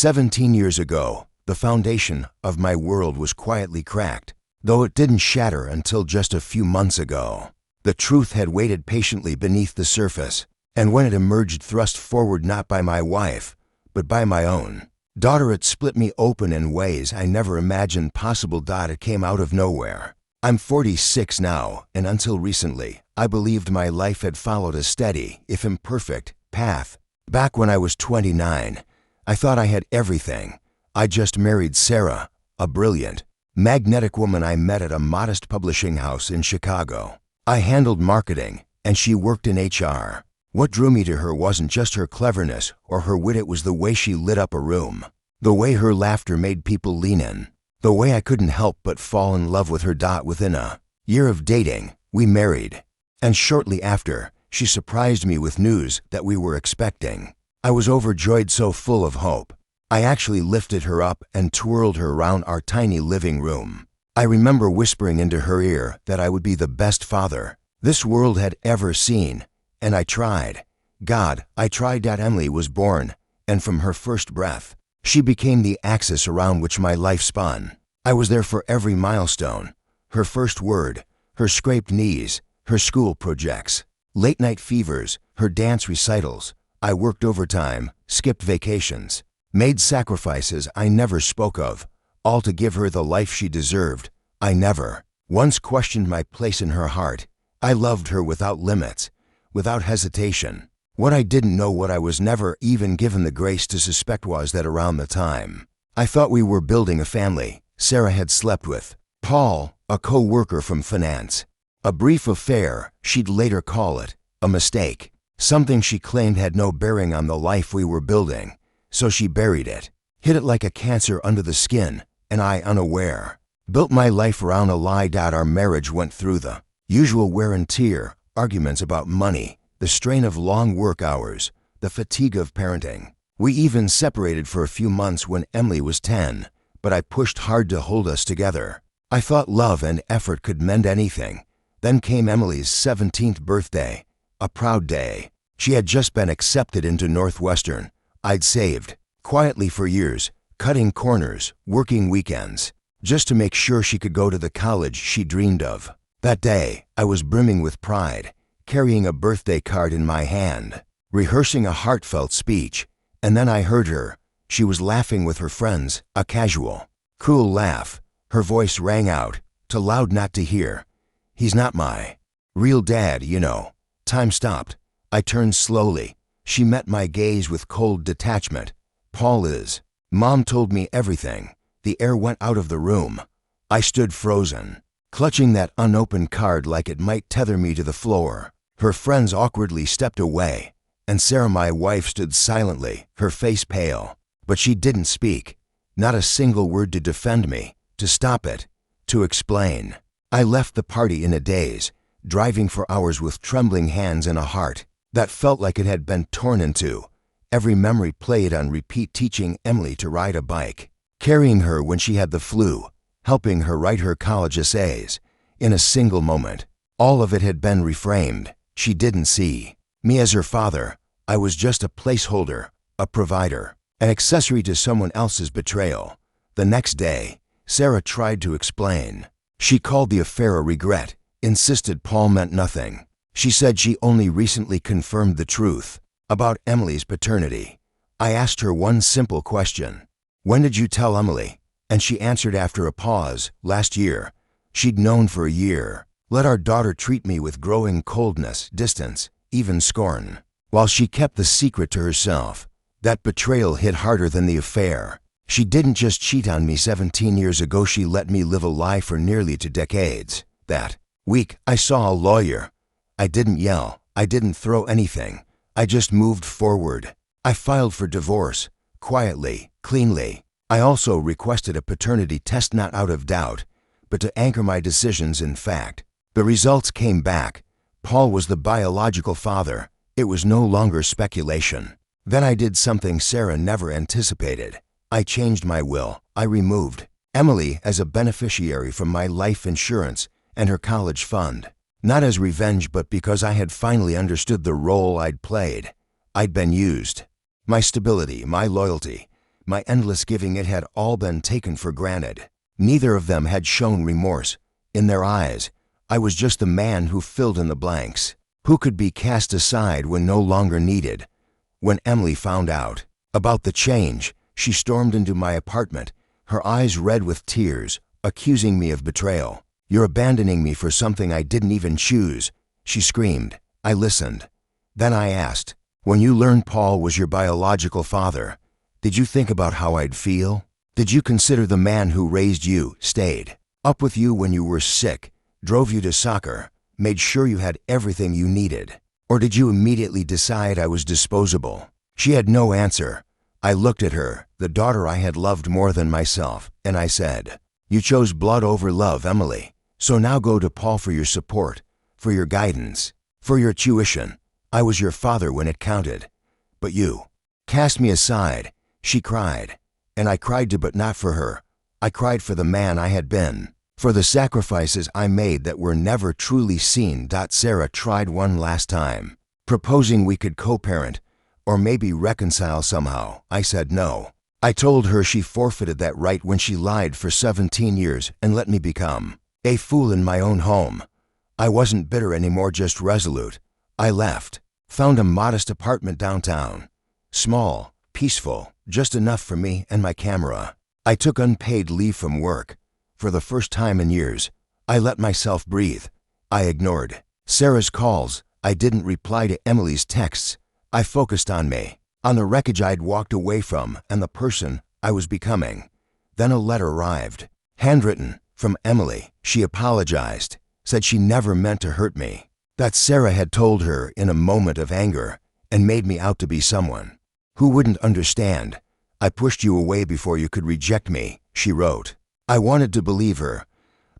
17 years ago, the foundation of my world was quietly cracked, though it didn't shatter until just a few months ago. The truth had waited patiently beneath the surface, and when it emerged thrust forward not by my wife, but by my own daughter, it split me open in ways I never imagined possible. It came out of nowhere. I'm 46 now, and until recently, I believed my life had followed a steady, if imperfect, path. Back when I was 29, I thought I had everything. I just married Sarah, a brilliant, magnetic woman I met at a modest publishing house in Chicago. I handled marketing, and she worked in HR. What drew me to her wasn't just her cleverness or her wit, it was the way she lit up a room, the way her laughter made people lean in, the way I couldn't help but fall in love with her. Within a year of dating, we married, and shortly after, she surprised me with news that we were expecting. I was overjoyed, so full of hope. I actually lifted her up and twirled her around our tiny living room. I remember whispering into her ear that I would be the best father this world had ever seen, and I tried. God, I tried. Emily was born, and from her first breath, she became the axis around which my life spun. I was there for every milestone, her first word, her scraped knees, her school projects, late-night fevers, her dance recitals. I worked overtime, skipped vacations, made sacrifices I never spoke of, all to give her the life she deserved. I never once questioned my place in her heart. I loved her without limits, without hesitation. What I didn't know, what I was never even given the grace to suspect, was that around the time I thought we were building a family, Sarah had slept with Paul, a co-worker from finance. A brief affair, she'd later call it, a mistake. Something she claimed had no bearing on the life we were building, so she buried it, hid it like a cancer under the skin, and I, unaware, built my life around a lie. Our marriage went through the usual wear and tear, arguments about money, the strain of long work hours, the fatigue of parenting. We even separated for a few months when Emily was 10, but I pushed hard to hold us together. I thought love and effort could mend anything. Then came Emily's 17th birthday, a proud day. She had just been accepted into Northwestern. I'd saved quietly for years, cutting corners, working weekends, just to make sure she could go to the college she dreamed of. That day, I was brimming with pride, carrying a birthday card in my hand, rehearsing a heartfelt speech, and then I heard her. She was laughing with her friends, a casual, cool laugh. Her voice rang out, too loud not to hear. "He's not my real dad, you know." Time stopped. I turned slowly. She met my gaze with cold detachment. "Paul is." Mom told me everything. The air went out of the room. I stood frozen, clutching that unopened card like it might tether me to the floor. Her friends awkwardly stepped away, and Sarah, my wife, stood silently, her face pale. But she didn't speak. Not a single word to defend me, to stop it, to explain. I left the party in a daze, driving for hours with trembling hands and a heart that felt like it had been torn in two. Every memory played on repeat, teaching Emily to ride a bike, carrying her when she had the flu, helping her write her college essays. In a single moment, all of it had been reframed. She didn't see me as her father. I was just a placeholder, a provider, an accessory to someone else's betrayal. The next day, Sarah tried to explain. She called the affair a regret, insisted Paul meant nothing. She said she only recently confirmed the truth about Emily's paternity. I asked her one simple question. "When did you tell Emily?" And she answered after a pause, "Last year." She'd known for a year. Let our daughter treat me with growing coldness, distance, even scorn, while she kept the secret to herself. That betrayal hit harder than the affair. She didn't just cheat on me 17 years ago, she let me live a lie for nearly 2 decades. That week, I saw a lawyer. I didn't yell. I didn't throw anything. I just moved forward. I filed for divorce, quietly, cleanly. I also requested a paternity test, not out of doubt, but to anchor my decisions in fact. The results came back. Paul was the biological father. It was no longer speculation. Then I did something Sarah never anticipated. I changed my will. I removed Emily as a beneficiary from my life insurance and her college fund. Not as revenge, but because I had finally understood the role I'd played. I'd been used. My stability, my loyalty, My endless giving, it had all been taken for granted. Neither of them had shown remorse. In their eyes, I was just the man who filled in the blanks, who could be cast aside when no longer needed. When Emily found out about the change, she stormed into my apartment, her eyes red with tears, accusing me of betrayal. "You're abandoning me for something I didn't even choose," she screamed. I listened. Then I asked, "When you learned Paul was your biological father, did you think about how I'd feel? Did you consider the man who raised you, stayed up with you when you were sick, drove you to soccer, made sure you had everything you needed? Or did you immediately decide I was disposable?" She had no answer. I looked at her, the daughter I had loved more than myself, and I said, "You chose blood over love, Emily. So now go to Paul for your support, for your guidance, for your tuition. I was your father when it counted. But you cast me aside," she cried. And I cried too, but not for her. I cried for the man I had been, for the sacrifices I made that were never truly seen. Sarah tried one last time, proposing we could co-parent, or maybe reconcile somehow. I said no. I told her she forfeited that right when she lied for 17 years and let me become a fool in my own home. I wasn't bitter anymore, just resolute. I left, found a modest apartment downtown. Small, peaceful, just enough for me and my camera. I took unpaid leave from work. For the first time in years, I let myself breathe. I ignored Sarah's calls. I didn't reply to Emily's texts. I focused on me, on the wreckage I'd walked away from and the person I was becoming. Then a letter arrived, handwritten, from Emily. She apologized, said she never meant to hurt me, that Sarah had told her in a moment of anger and made me out to be someone who wouldn't understand. "I pushed you away before you could reject me," she wrote. I wanted to believe her,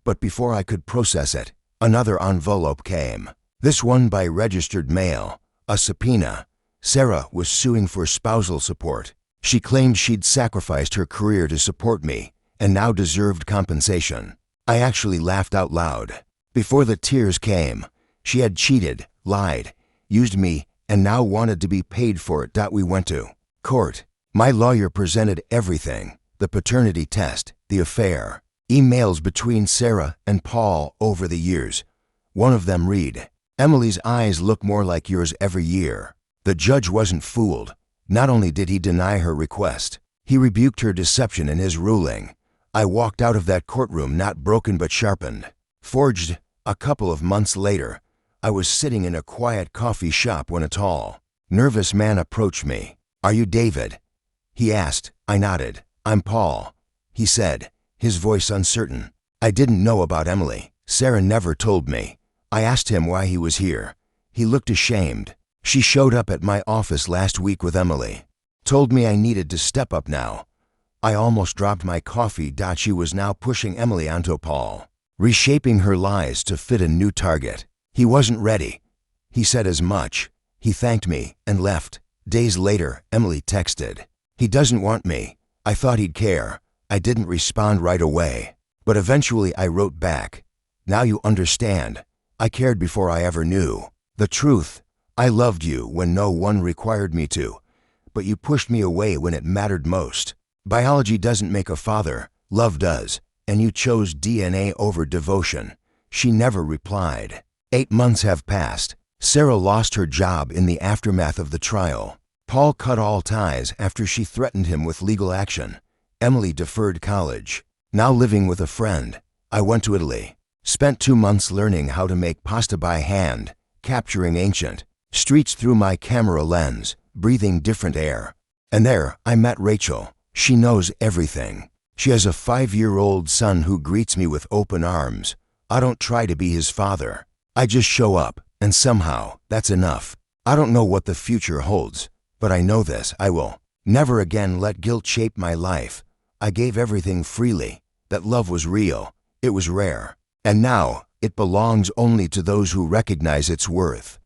but before I could process it, another envelope came. This one by registered mail, a subpoena. Sarah was suing for spousal support. She claimed she'd sacrificed her career to support me and now deserved compensation. I actually laughed out loud. Before the tears came, she had cheated, lied, used me, and now wanted to be paid for it. We went to court. My lawyer presented everything: the paternity test, the affair, emails between Sarah and Paul over the years. One of them read, "Emily's eyes look more like yours every year." The judge wasn't fooled. Not only did he deny her request, he rebuked her deception in his ruling. I walked out of that courtroom not broken but sharpened, forged. A couple of months later, I was sitting in a quiet coffee shop when a tall, nervous man approached me. "Are you David?" he asked. I nodded. "I'm Paul," he said, his voice uncertain. I didn't know about Emily. Sarah never told me. I asked him why he was here. He looked ashamed. "She showed up at my office last week with Emily. Told me I needed to step up now." I almost dropped my coffee. She was now pushing Emily onto Paul, reshaping her lies to fit a new target. He wasn't ready. He said as much. He thanked me and left. Days later, Emily texted, "He doesn't want me." I thought he'd care. I didn't respond right away. But eventually I wrote back, "Now you understand. I cared before I ever knew the truth. I loved you when no one required me to, but you pushed me away when it mattered most. Biology doesn't make a father, love does, and you chose DNA over devotion." She never replied. 8 months have passed. Sarah lost her job in the aftermath of the trial. Paul cut all ties after she threatened him with legal action. Emily deferred college. Now living with a friend. I went to Italy. Spent 2 months learning how to make pasta by hand, capturing ancient streets through my camera lens, breathing different air. And there, I met Rachel. She knows everything. She has a 5-year-old son who greets me with open arms. I don't try to be his father. I just show up, and somehow, that's enough. I don't know what the future holds, but I know this: I will never again let guilt shape my life. I gave everything freely. That love was real. It was rare. And now, it belongs only to those who recognize its worth.